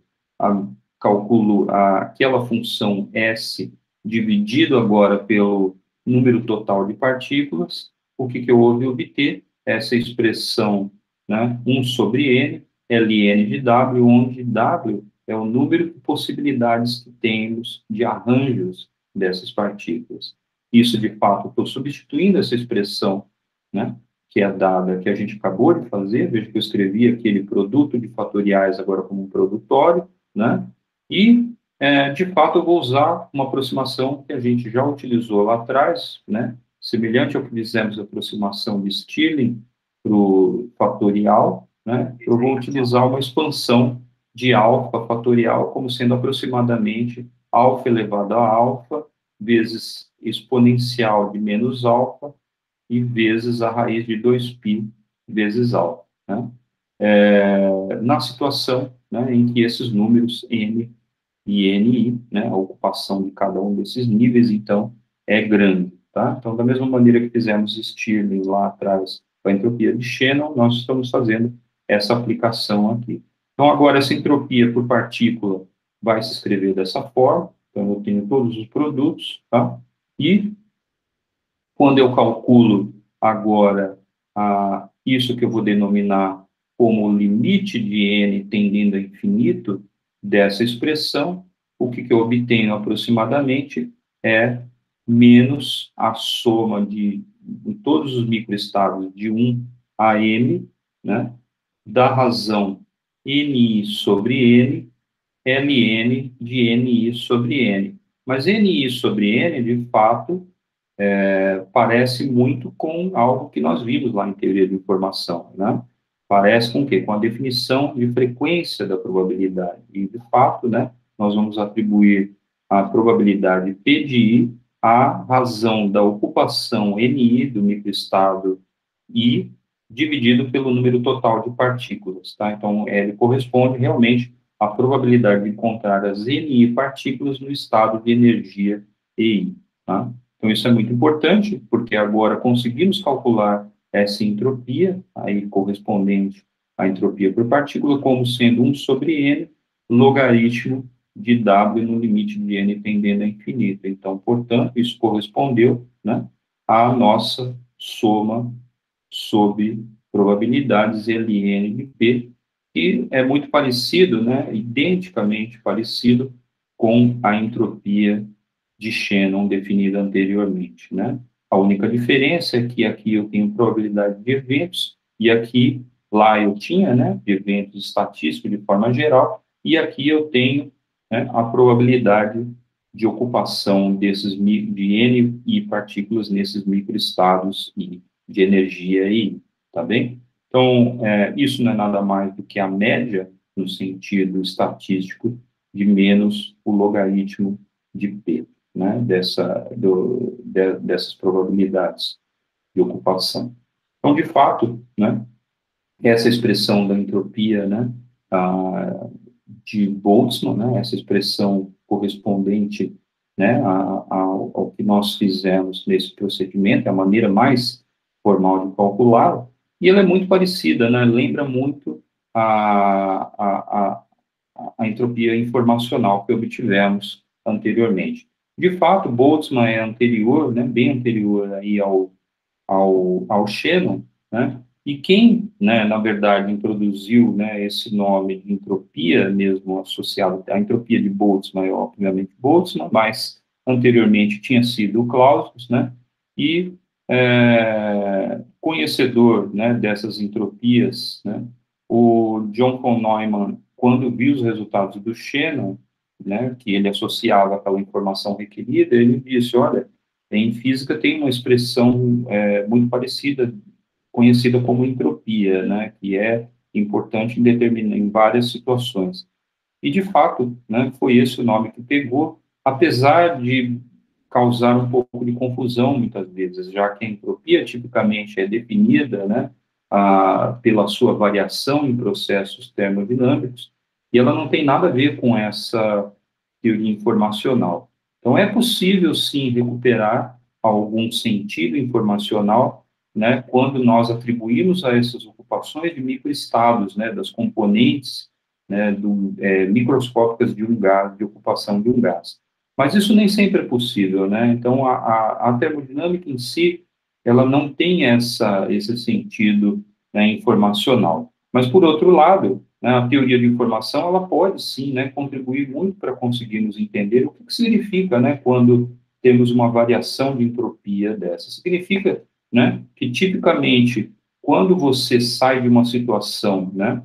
calculo aquela função S dividido agora pelo número total de partículas. O que eu vou obter? Essa expressão, né, 1 sobre N, Ln de W, onde W é o número de possibilidades que temos de arranjos dessas partículas. Isso, de fato, estou substituindo essa expressão, né, que é dada, que a gente acabou de fazer, veja que eu escrevi aquele produto de fatoriais agora como um produtório, né? E, de fato, eu vou usar uma aproximação que a gente já utilizou lá atrás, né? Semelhante ao que fizemos a aproximação de Stirling para o fatorial, né? Eu vou utilizar uma expansão de alfa fatorial como sendo aproximadamente alfa elevado a alfa vezes exponencial de menos alfa e vezes a raiz de 2π vezes alfa, né? Na situação, né, em que esses números N e NI, né, a ocupação de cada um desses níveis, então, é grande, tá? Então, da mesma maneira que fizemos Stirling lá atrás com a entropia de Shannon, nós estamos fazendo essa aplicação aqui. Então, agora, essa entropia por partícula vai se escrever dessa forma, então, eu tenho todos os produtos, tá? E quando eu calculo agora isso que eu vou denominar como limite de n tendendo a infinito dessa expressão, o que eu obtenho aproximadamente é menos a soma de todos os microestados de 1 a m, né, da razão ni sobre n, ln de ni sobre n. Mas ni sobre n, de fato, parece muito com algo que nós vimos lá em teoria de informação, né? Parece com o quê? Com a definição de frequência da probabilidade. E, de fato, né, nós vamos atribuir a probabilidade P de I à razão da ocupação NI do microestado I dividido pelo número total de partículas, tá? Então, ele corresponde realmente à probabilidade de encontrar as NI partículas no estado de energia EI, tá? Então, isso é muito importante, porque agora conseguimos calcular essa entropia, aí correspondente à entropia por partícula, como sendo 1 sobre n, logaritmo de W no limite de n tendendo a infinito. Então, portanto, isso correspondeu, né, à nossa soma sobre probabilidades Ln de P, e é muito parecido, né, identicamente parecido com a entropia de Shannon definida anteriormente, né? A única diferença é que aqui eu tenho probabilidade de eventos e aqui, lá eu tinha, né, de eventos estatísticos de forma geral, e aqui eu tenho, né, a probabilidade de ocupação de N e partículas nesses microestados de energia I, tá bem? Então, isso não é nada mais do que a média, no sentido estatístico, de menos o logaritmo de P, né, dessas probabilidades de ocupação. Então, de fato, né, essa expressão da entropia, né, de Boltzmann, né, essa expressão correspondente, né, ao que nós fizemos nesse procedimento, é a maneira mais formal de calculá-lo, e ela é muito parecida, né, lembra muito a, a, a entropia informacional que obtivemos anteriormente. De fato, Boltzmann é anterior, né, bem anterior aí ao Shannon, né, e quem, né, na verdade, introduziu, né, esse nome de entropia, mesmo associado à entropia de Boltzmann, é obviamente Boltzmann, mas anteriormente tinha sido o Clausius, né, e conhecedor, né, dessas entropias, né, o John von Neumann, quando viu os resultados do Shannon, né, que ele associava aquela informação requerida, ele disse, olha, em física tem uma expressão muito parecida, conhecida como entropia, né, que é importante em várias situações. E, de fato, né, foi esse o nome que pegou, apesar de causar um pouco de confusão, muitas vezes, já que a entropia tipicamente é definida, né, pela sua variação em processos termodinâmicos, e ela não tem nada a ver com essa teoria informacional. Então, é possível, sim, recuperar algum sentido informacional, né, quando nós atribuímos a essas ocupações de microestados, né, das componentes, né, microscópicas de um gás, de ocupação de um gás. Mas isso nem sempre é possível, né? Então, a termodinâmica em si, ela não tem esse sentido, né, informacional. Mas, por outro lado, né, a teoria de informação, ela pode, sim, né, contribuir muito para conseguirmos entender o que significa, né, quando temos uma variação de entropia dessa. Significa, né, que, tipicamente, quando você sai de uma situação, né,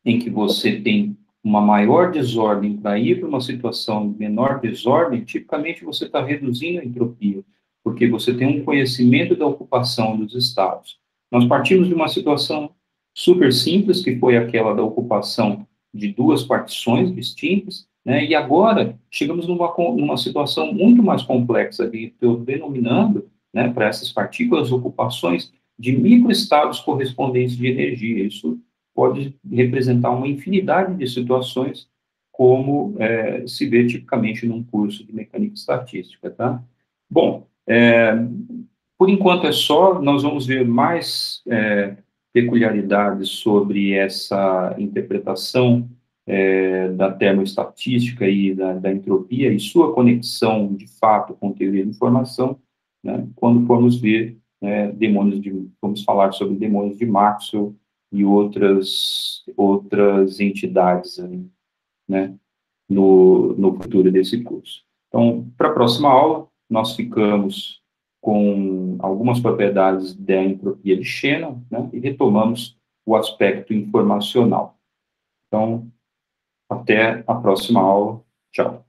em que você tem uma maior desordem para ir para uma situação de menor desordem, tipicamente você está reduzindo a entropia, porque você tem um conhecimento da ocupação dos estados. Nós partimos de uma situação super simples, que foi aquela da ocupação de duas partições distintas, né? E agora chegamos numa situação muito mais complexa, que estou denominando, né, para essas partículas ocupações de microestados correspondentes de energia. Isso pode representar uma infinidade de situações, como se vê tipicamente num curso de mecânica estatística, tá? Bom, por enquanto é só, nós vamos ver mais peculiaridades sobre essa interpretação da termoestatística e da entropia e sua conexão, de fato, com teoria de informação, né, quando formos ver vamos falar sobre demônios de Maxwell e outras entidades aí, né, no futuro desse curso. Então, para a próxima aula, nós ficamos com algumas propriedades da entropia de Shannon, né, e retomamos o aspecto informacional. Então, até a próxima aula. Tchau.